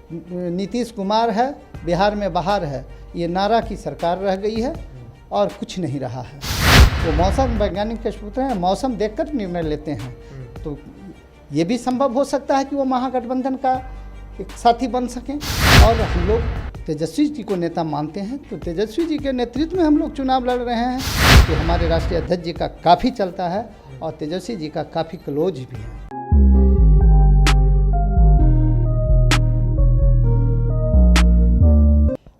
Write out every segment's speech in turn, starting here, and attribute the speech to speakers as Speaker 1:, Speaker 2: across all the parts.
Speaker 1: नीतीश कुमार है, बिहार में बहार है, ये नारा की सरकार रह गई है और कुछ नहीं रहा है। तो मौसम वैज्ञानिक के सूत्र हैं, मौसम देखकर निर्णय लेते हैं। तो ये भी संभव हो सकता है कि वो महागठबंधन का एक साथी बन सकें। और हम लोग तेजस्वी जी को नेता मानते हैं, तो तेजस्वी जी के नेतृत्व में हम लोग चुनाव लड़ रहे हैं। तो हमारे राष्ट्रीय अध्यक्ष जी का काफ़ी चलता है और तेजस्वी जी का काफ़ी क्लोज भी है।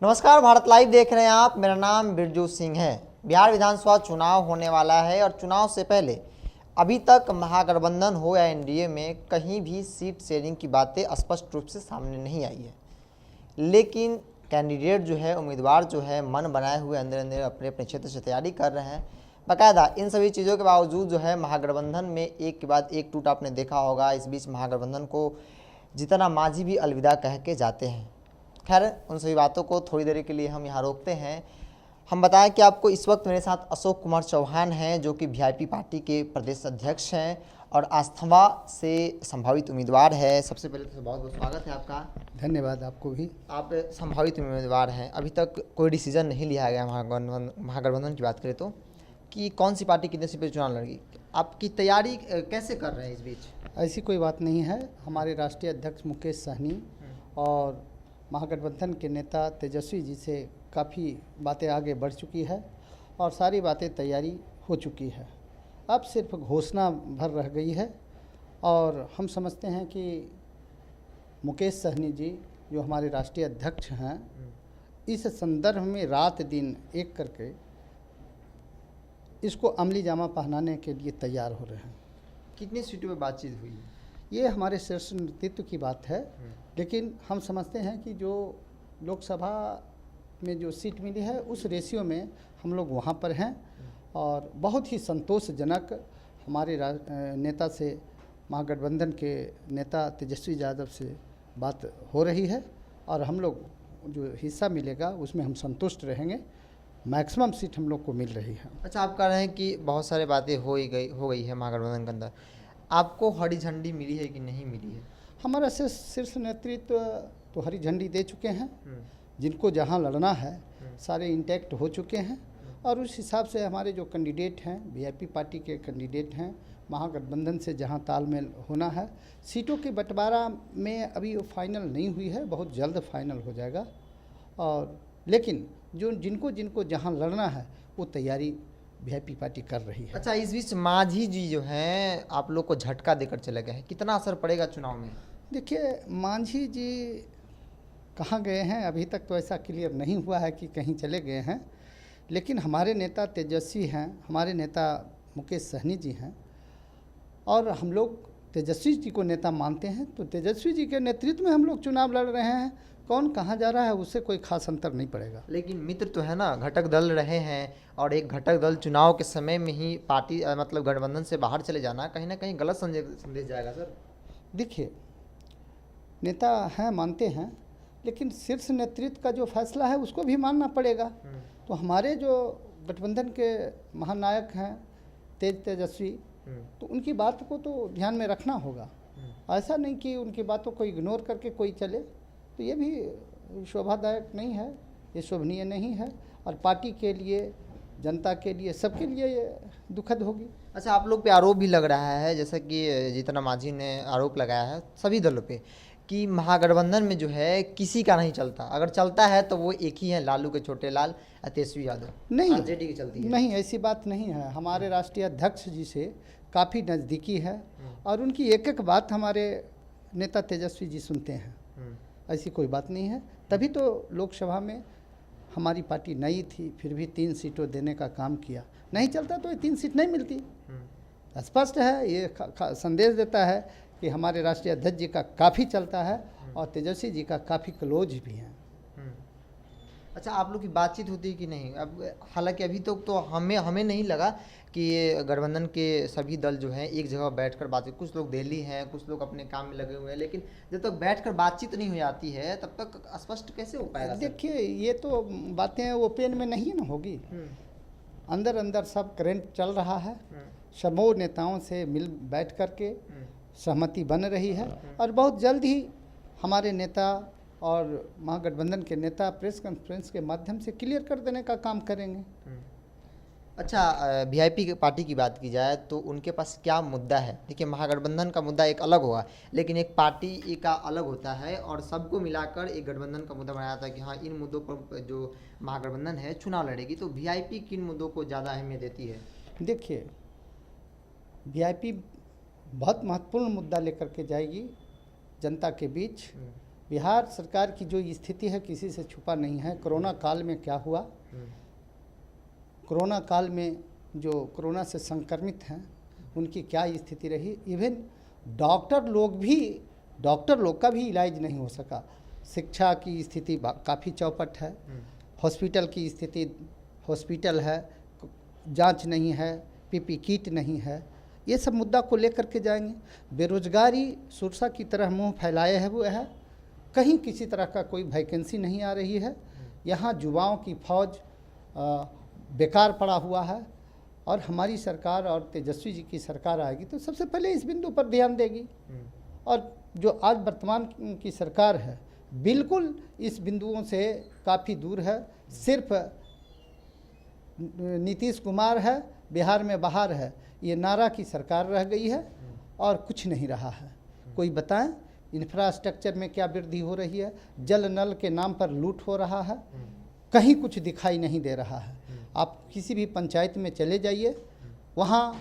Speaker 2: नमस्कार, भारत लाइव देख रहे हैं आप। मेरा नाम बिरजू सिंह है। बिहार विधानसभा चुनाव होने वाला है और चुनाव से पहले अभी तक महागठबंधन हो या एनडीए में कहीं भी सीट शेयरिंग की बातें स्पष्ट रूप से सामने नहीं आई है। लेकिन कैंडिडेट जो है, उम्मीदवार जो है, मन बनाए हुए अंदर अंदर अपने अपने क्षेत्र से तैयारी कर रहे हैं। बाकायदा इन सभी चीज़ों के बावजूद जो है महागठबंधन में एक के बाद एक टूट आपने देखा होगा। इस बीच महागठबंधन को जितना मांझी भी अलविदा कह के जाते हैं। खैर, उन सभी बातों को थोड़ी देर के लिए हम यहाँ रोकते हैं। हम बताएं कि आपको इस वक्त मेरे साथ अशोक कुमार चौहान हैं, जो कि वीआईपी पार्टी के प्रदेश अध्यक्ष हैं और आस्थवा से संभावित उम्मीदवार है। सबसे पहले तो बहुत बहुत स्वागत है आपका।
Speaker 1: धन्यवाद आपको भी।
Speaker 2: आप संभावित उम्मीदवार हैं, अभी तक कोई डिसीजन नहीं लिया गया महागठबंधन की बात करें तो, कि कौन सी पार्टी कितने सीट पर चुनाव लड़ेगी। आपकी तैयारी कैसे कर रहे हैं इस बीच?
Speaker 1: ऐसी कोई बात नहीं है। हमारे राष्ट्रीय अध्यक्ष मुकेश सहनी और महागठबंधन के नेता तेजस्वी जी से काफ़ी बातें आगे बढ़ चुकी है और सारी बातें तैयारी हो चुकी है। अब सिर्फ घोषणा भर रह गई है और हम समझते हैं कि मुकेश सहनी जी जो हमारे राष्ट्रीय अध्यक्ष हैं, इस संदर्भ में रात दिन एक करके इसको अमली जामा पहनाने के लिए तैयार हो रहे हैं।
Speaker 2: कितनी सीटों पर बातचीत हुई है?
Speaker 1: ये हमारे शीर्ष नेतृत्व की बात है, लेकिन हम समझते हैं कि जो लोकसभा में जो सीट मिली है उस रेशियो में हम लोग वहाँ पर हैं और बहुत ही संतोषजनक हमारे नेता से, महागठबंधन के नेता तेजस्वी यादव से बात हो रही है और हम लोग जो हिस्सा मिलेगा उसमें हम संतुष्ट रहेंगे। मैक्सिमम सीट हम लोग को मिल रही है।
Speaker 2: अच्छा, आप कह रहे हैं कि बहुत सारे बातें हो गई है महागठबंधन के अंदर। आपको हरी झंडी मिली है कि नहीं मिली है?
Speaker 1: हमारा शीर्ष नेतृत्व तो हरी झंडी दे चुके हैं। जिनको जहां लड़ना है सारे इंटैक्ट हो चुके हैं और उस हिसाब से हमारे जो कैंडिडेट हैं, वीआईपी पार्टी के कैंडिडेट हैं, महागठबंधन से जहां तालमेल होना है। सीटों के बंटवारा में अभी वो फाइनल नहीं हुई है, बहुत जल्द फाइनल हो जाएगा। और लेकिन जो जिनको जहां लड़ना है वो तैयारी वीआईपी पार्टी कर रही है।
Speaker 2: अच्छा, इस बीच मांझी जी जो हैं आप लोग को झटका देकर चले गए हैं, कितना असर पड़ेगा चुनाव में?
Speaker 1: देखिए, मांझी जी कहाँ गए हैं अभी तक तो ऐसा क्लियर नहीं हुआ है कि कहीं चले गए हैं, लेकिन हमारे नेता तेजस्वी हैं, हमारे नेता मुकेश सहनी जी हैं और हम लोग तेजस्वी जी को नेता मानते हैं। तो तेजस्वी जी के नेतृत्व में हम लोग चुनाव लड़ रहे हैं। कौन कहाँ जा रहा है उससे कोई खास अंतर नहीं पड़ेगा।
Speaker 2: लेकिन मित्र तो है ना, घटक दल रहे हैं और एक घटक दल चुनाव के समय में ही पार्टी मतलब गठबंधन से बाहर चले जाना कहीं ना कहीं गलत संदेश जाएगा सर।
Speaker 1: देखिए, नेता हैं, मानते हैं, लेकिन शीर्ष नेतृत्व का जो फैसला है उसको भी मानना पड़ेगा। तो हमारे जो गठबंधन के महानायक हैं तेजस्वी, तो उनकी बात को तो ध्यान में रखना होगा। ऐसा नहीं कि उनकी बातों को इग्नोर करके कोई चले, तो ये भी शोभादायक नहीं है, ये शोभनीय नहीं है और पार्टी के लिए, जनता के लिए, सबके लिए ये दुखद होगी।
Speaker 2: अच्छा, आप लोग पे आरोप भी लग रहा है, जैसा कि जीतन मांझी ने आरोप लगाया है सभी दलों पे, कि महागठबंधन में जो है किसी का नहीं चलता। अगर चलता है तो वो एक ही है, लालू के छोटे लाल, तेजस्वी यादव।
Speaker 1: नहीं,
Speaker 2: आरजेडी की चलती है।
Speaker 1: नहीं, ऐसी बात नहीं है। हमारे राष्ट्रीय अध्यक्ष जी से काफ़ी नज़दीकी है और उनकी एक एक बात हमारे नेता तेजस्वी जी सुनते हैं। ऐसी कोई बात नहीं है। तभी तो लोकसभा में हमारी पार्टी नई थी, फिर भी 3 सीटों देने का काम किया। नहीं चलता तो ये 3 सीट नहीं मिलती। स्पष्ट है, ये संदेश देता है कि हमारे राष्ट्रीय अध्यक्ष जी का काफ़ी चलता है और तेजस्वी जी का काफ़ी क्लोज भी है।
Speaker 2: अच्छा, आप लोग की बातचीत होती है कि नहीं? अब हालांकि अभी तक तो हमें नहीं लगा कि ये गठबंधन के सभी दल जो हैं एक जगह बैठकर बातचीत, कुछ लोग दिल्ली हैं, कुछ लोग अपने काम में लगे हुए हैं, लेकिन जब तक बैठकर बातचीत नहीं हो जाती है तब तक स्पष्ट कैसे हो पाएगा?
Speaker 1: देखिए, ये तो बातें ओपन में नहीं ना होगी। अंदर अंदर सब करंट चल रहा है, समूह नेताओं से मिल बैठ करके सहमति बन रही है और बहुत जल्द ही हमारे नेता और महागठबंधन के नेता प्रेस कॉन्फ्रेंस के माध्यम से क्लियर कर देने का काम करेंगे।
Speaker 2: अच्छा, वीआईपी पार्टी की बात की जाए तो उनके पास क्या मुद्दा है? देखिए, महागठबंधन का मुद्दा एक अलग होगा, लेकिन एक पार्टी का अलग होता है और सबको मिलाकर एक गठबंधन का मुद्दा बनाया जाता है कि हाँ, इन मुद्दों पर जो महागठबंधन है चुनाव लड़ेगी। तो वीआईपी किन मुद्दों को ज़्यादा अहमियत देती है?
Speaker 1: देखिए, वीआईपी बहुत महत्वपूर्ण मुद्दा लेकर के जाएगी जनता के बीच। बिहार सरकार की जो स्थिति है किसी से छुपा नहीं है। कोरोना काल में क्या हुआ, कोरोना काल में जो कोरोना से संक्रमित हैं उनकी क्या स्थिति रही, इवन डॉक्टर लोग का भी इलाज नहीं हो सका। शिक्षा की स्थिति काफ़ी चौपट है, हॉस्पिटल की स्थिति, हॉस्पिटल है, जांच नहीं है, पीपी किट नहीं है। ये सब मुद्दा को लेकर के जाएंगे। बेरोजगारी सुरसा की तरह मुंह फैलाए है वो है, कहीं किसी तरह का कोई वैकेंसी नहीं आ रही है। यहाँ युवाओं की फौज बेकार पड़ा हुआ है और हमारी सरकार और तेजस्वी जी की सरकार आएगी तो सबसे पहले इस बिंदु पर ध्यान देगी। और जो आज वर्तमान की सरकार है बिल्कुल इस बिंदुओं से काफ़ी दूर है। सिर्फ नीतीश कुमार है, बिहार में बाहर है, ये नारा की सरकार रह गई है और कुछ नहीं रहा है। कोई बताएं इंफ्रास्ट्रक्चर में क्या वृद्धि हो रही है? जल नल के नाम पर लूट हो रहा है, कहीं कुछ दिखाई नहीं दे रहा है। आप किसी भी पंचायत में चले जाइए, वहाँ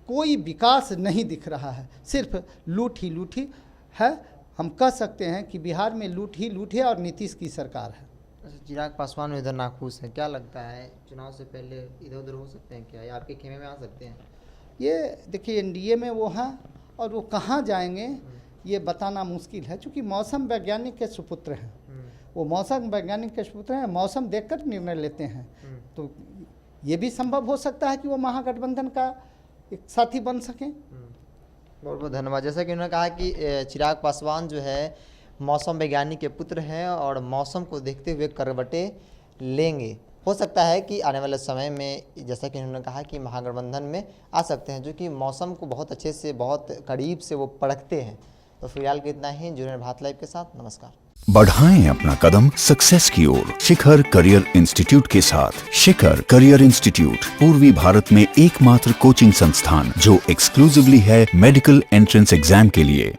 Speaker 1: कोई विकास नहीं दिख रहा है, सिर्फ लूट ही है। हम कह सकते हैं कि बिहार में लूट ही लूट है और नीतीश की सरकार है।
Speaker 2: चिराग पासवान इधर नाखुश है, क्या लगता है चुनाव से पहले इधर उधर हो सकते हैं क्या, या आपके खेमे में आ सकते हैं?
Speaker 1: ये देखिए, एनडीए में वो हैं और वो कहाँ जाएंगे ये बताना मुश्किल है, क्योंकि मौसम वैज्ञानिक के सुपुत्र हैं। वो मौसम वैज्ञानिक के सुपुत्र हैं, मौसम देखकर निर्णय लेते हैं। तो ये भी संभव हो सकता है कि वो महागठबंधन का एक साथी बन सकें।
Speaker 2: बहुत बहुत धन्यवाद। जैसा कि उन्होंने कहा कि चिराग पासवान जो है मौसम वैज्ञानिक के पुत्र हैं और मौसम को देखते हुए करवटें लेंगे। हो सकता है कि आने वाले समय में, जैसा कि उन्होंने कहा, कि महागठबंधन में आ सकते हैं, जो कि मौसम को बहुत अच्छे से, बहुत करीब से वो परखते हैं। तो फिलहाल के इतना ही। जुड़े भारत लाइव के साथ। नमस्कार।
Speaker 3: बढ़ाएं अपना कदम सक्सेस की ओर शिखर करियर इंस्टीट्यूट के साथ। शिखर करियर इंस्टीट्यूट पूर्वी भारत में एकमात्र कोचिंग संस्थान जो एक्सक्लूसिवली है मेडिकल एंट्रेंस एग्जाम के लिए।